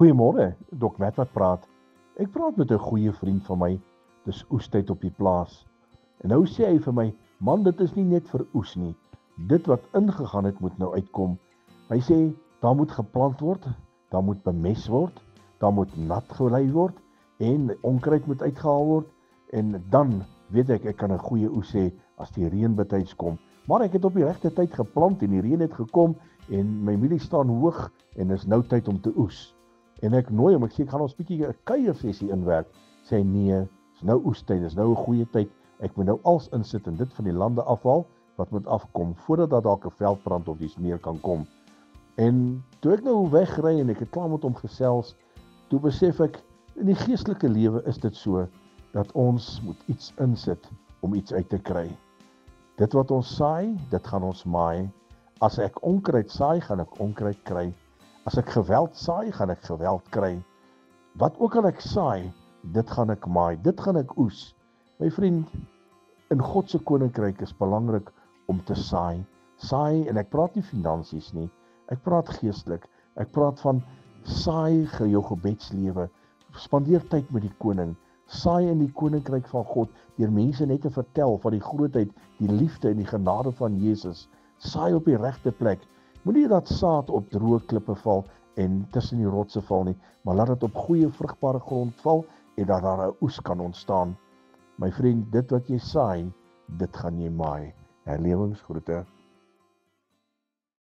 Goeiemôre, Dok Net wat praat. Ek praat met 'n goeie vriend van my. Dis oestyd op die plaas. En nou sê hy vir my, man, dit is nie net vir oes nie. Dit wat ingegaan het moet nou uitkom. Hy sê, daar moet geplant word, daar moet bemes word, daar moet nat gelei word en onkruid moet uitgehaal word. En dan weet ek kan 'n goeie oes hê as die reën betyds kom. Maar ek het op die regte tyd geplant en die reën het gekom en my mielie staan hoog en is nou tyd om te oes. En ek nooi hom, ek sê, ek gaan ons bietjie 'n kuiersessie inwerk. Sê hy, nee, is nou oestyd, is nou 'n goeie tyd. Ek moet nou als insit en dit van die lande afhaal wat moet afkom voordat daar dalk 'n veldbrand of iets meer kan kom. En toe ek nou wegry en ek het klaar met hom gesels, toe besef ek in die geestelike lewe is dit so dat ons moet iets insit om iets uit te kry. Dit wat ons saai, dit gaan ons maai. As ek onkruid saai, gaan ek onkruid kry. As ek geweld saai, gaan ek geweld kry. Wat ook al ek saai, dit gaan ek maai, dit gaan ek oes. My vriend, in God se koninkryk is belangrik om te saai. Saai, en ek praat nie finansies nie, ek praat geestelik. Ek praat van saai jou gebedslewe. Spandeer tyd met die koning. Saai in die koninkryk van God, deur mense net te vertel van die grootheid, die liefde en die genade van Jesus. Saai op die regte plek. Moenie dat saad op droë klippe val en tussen die rotse val nie, maar laat dit op goeie vrugbare grond val en dat daar 'n oes kan ontstaan. My vriend, dit wat jy saai, dit gaan jy maai. Herlewingsgroete.